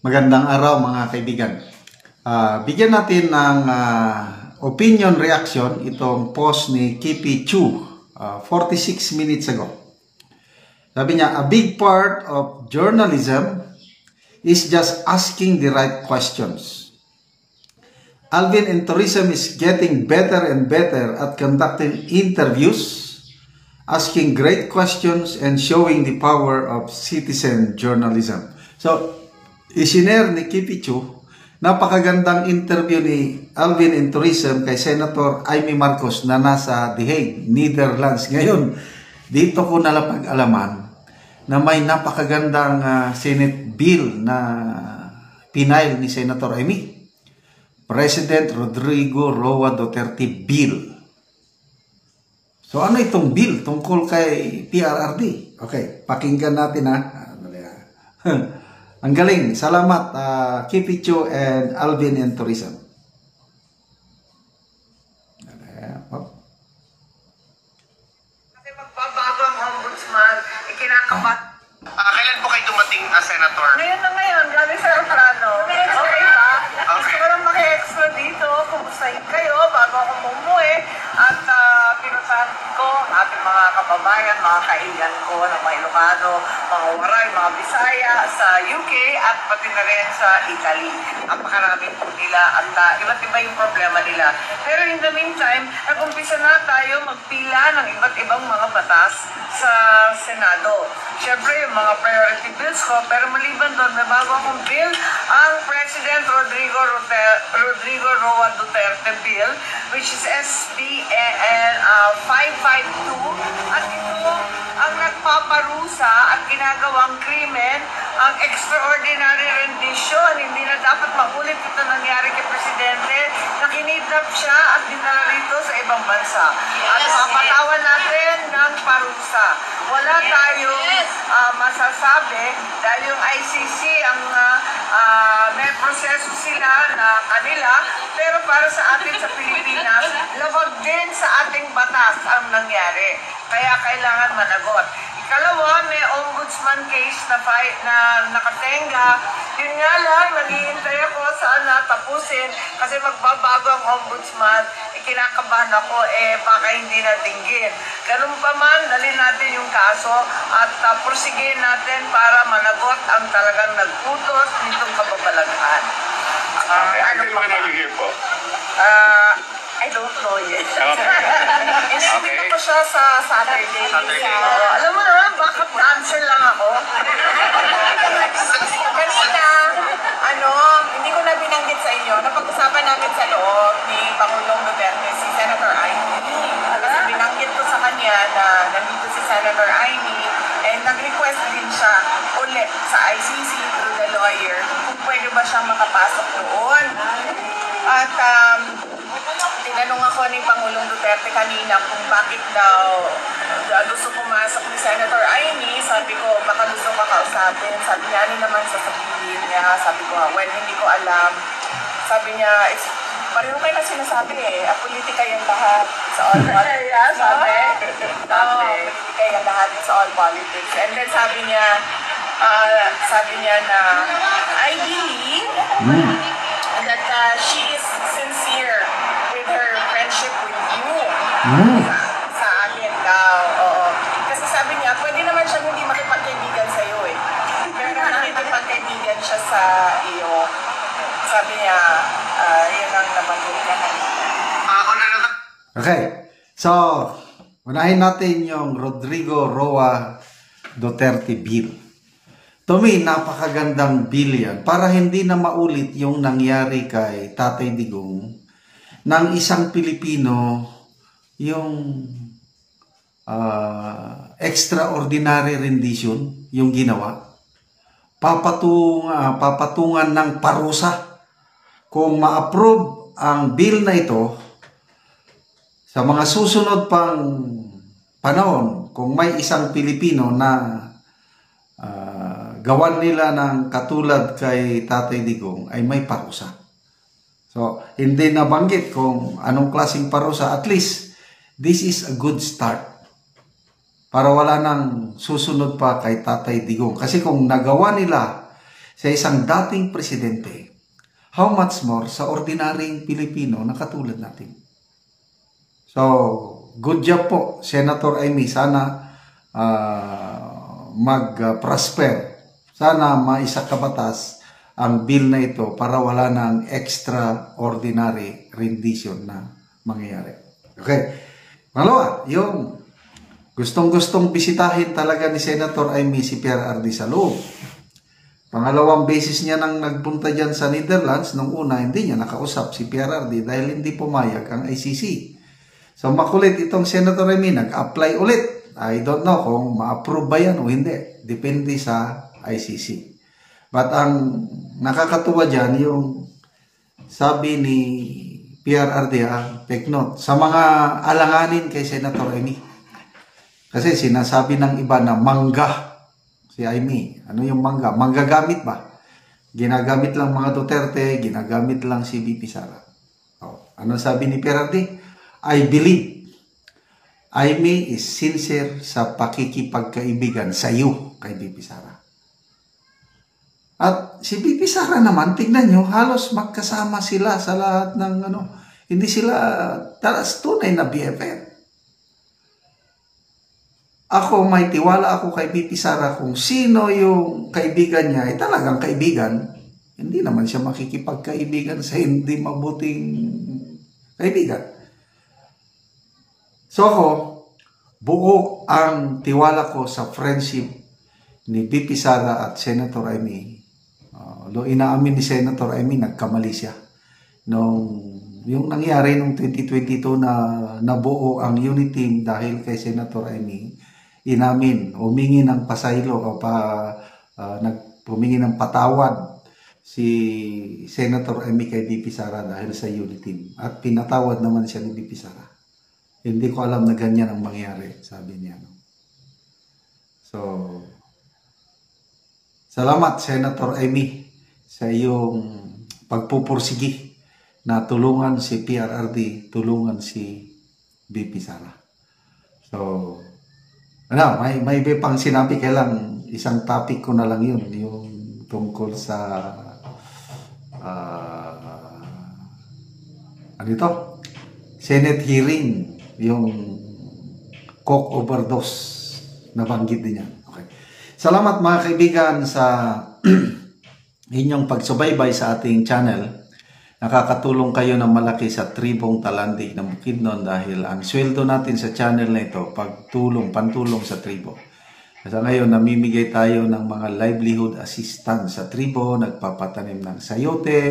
Magandang araw mga kaibigan. Bigyan natin ng opinion reaction itong post ni Kipi Chu 46 minutes ago. Sabi niya, a big part of journalism is just asking the right questions. Alvin and Tourism is getting better and better at conducting interviews, asking great questions, and showing the power of citizen journalism. So, isinare ni Kipi Chu, napakagandang interview ni Alvin and Tourism kay Senator Amy Marcos na nasa The Hague, Netherlands. Ngayon, dito ko napag-alaman na may napakagandang Senate bill na pinail ni Senator Amy. President Rodrigo Roa Duterte Bill. So ano itong bill tungkol kay PRRD? Okay, pakinggan natin ha. Ang galing. Salamat Kipi Chu and Alvin and Tourism. Kasi magbabago ang ombudsman, ikinakabat. Kailan po kayo dumating as senator? Ngayon na ngayon, galing sa Alfrano. Okay ba? Gusto ko lang maki-extra dito, kumustahin kayo bago ako umuwi. At pinuntahan ko ating mga kababayan, mga kaigan ko ng mga Ilocano, mga Waray, mga Bisaya sa UK at pati na rin sa Italy. Napakaraming po nila at iba't iba yung problema nila. Pero in the meantime, nag-umpisa na tayo magpila ng iba't ibang mga batas sa Senado. Siyempre, yung mga priority bills ko, pero maliban doon, may bago akong bill, ang President Rodrigo Roa Duterte Bill, which is SBN 552, at ito ang nagpaparusa at ginagawang krimen, ang extraordinary rendition. Hindi na dapat maulit ito nangyari kay Presidente, na kinidnap siya at dinala rito sa ibang bansa. At papatawan natin ng parusa. Wala tayong masasabi dahil yung ICC ang may proseso sila na kanila, pero para sa atin sa Pilipinas, labag din sa ating batas ang nangyari. Kaya kailangan managot. Ikalawa, may ombudsman case na nakatenga. Yun nga lang, naghihintay ako sana tapusin kasi magbabago ang ombudsman. Kinakabahan ako, baka hindi na dinggin. Ganun pa man, dalhin natin yung kaso at prosigin natin para managot ang talagang nagputos nitong kababalaghan. Ano yung mga nag-hear po? I don't know yet. Okay. Inisipin ko siya sa Saturday. Alam mo naman, backup dancer lang ako. Kanina, hindi ko na binanggit sa inyo, napag-usapan namin sa loob ni Pangulong Duterte, si Senator Amy. Kasi binanggit ko sa kanya na nandito si Senator Amy, and nag-request din siya ulit sa ICC through the lawyer kung pwede ba siyang makapasok doon. At tinanong ako ni Pangulong Duterte kanina kung bakit daw gusto pumasok ni Senator Amy. Sabi ko, baka gusto ka kausapin. Sabi niya, ano naman sasabihin niya? Sabi ko, well, hindi ko alam. Sabi niya, pareho kayo na sinasabi politika yung lahat sa all politics. Politika yung lahat sa all politics. And then sabi niya na, I believe that she is sincere with her friendship with you. Sa akin daw, oo. Kasi sabi niya, pwede naman siya hindi makipagkaibigan sa iyo pero nakikipagkaibigan siya sa iyo. Sabi niya, yun ang nabanggit niya. Okay. So, unahin natin yung Rodrigo Roa Duterte Bill. To me, napakagandang bill yan para hindi na maulit yung nangyari kay Tatay Digong ng isang Pilipino yung extraordinary rendition yung ginawa. Papatungan ng parusa kung ma-approve ang bill na ito sa mga susunod pang panahon. Kung may isang Pilipino na gawan nila ng katulad kay Tatay Digong, ay may parusa. So, hindi nabanggit kung anong klaseng parusa. At least, this is a good start. Para wala nang susunod pa kay Tatay Digong. Kasi kung nagawa nila sa isang dating presidente, how much more sa ordinaryong Pilipino na katulad natin. So, good job po, Senator Amy. Sana mag-prosper. Sana maisakabatas ang bill na ito para wala ng extraordinary rendition na mangyayari. Okay. Pangalawa, yung gustong-gustong bisitahin talaga ni Senator Amy si PRRD sa loob. Pangalawang beses niya nang nagpunta dyan sa Netherlands, nung una hindi niya nakausap si PRRD dahil hindi pumayag ang ICC. So makulit itong Senator Amy, nag-apply ulit. I don't know kung ma-approve ba yan o hindi. Depende sa ICC. But ang nakakatuwa dyan, yung sabi ni PRRD, take note, sa mga alanganin kay Senator Amy. Kasi sinasabi ng iba na mangga si Amy. Ano yung mangga? Manggagamit ba? Ginagamit lang mga Duterte, ginagamit lang si VP Sara. Ano sabi ni PRRD? I believe Amy is sincere sa pakikipagkaibigan sa iyo kay VP Sara. At si VP Sara naman, tignan nyo, halos magkasama sila sa lahat ng hindi sila tunay na BFF. Ako, may tiwala ako kay VP Sara kung sino yung kaibigan niya, ay talagang kaibigan. Hindi naman siya makikipagkaibigan sa hindi mabuting kaibigan. So ako, buo ang tiwala ko sa friendship ni VP Sara at Senator Amy. Inaamin ni Senator Amy, nagkamali siya. Yung nangyari nung 2022 na nabuo ang unity team dahil kay Senator Amy, inamin, humingi ng pasaylo o humingi ng patawad si Senator Amy kay VP Sara dahil sa unity team. At pinatawad naman siya ni VP Sara. Hindi ko alam na ganyan ang mangyari, sabi niya. So, salamat Senator Amy sa iyong pagpupursigi na tulungan si PRRD, tulungan si VP Sara. So, may iba pang sinabi, kailang isang topic ko na lang yun, yung tungkol sa Senate hearing, yung coke overdose, nabanggit din yan. Okay. Salamat mga kaibigan sa inyong pagsubaybay sa ating channel. Nakakatulong kayo ng malaki sa tribong Talandig ng Bukidnon dahil ang sweldo natin sa channel na ito, pantulong sa tribo. Sa ngayon, namimigay tayo ng mga livelihood assistance sa tribo, nagpapatanim ng sayote,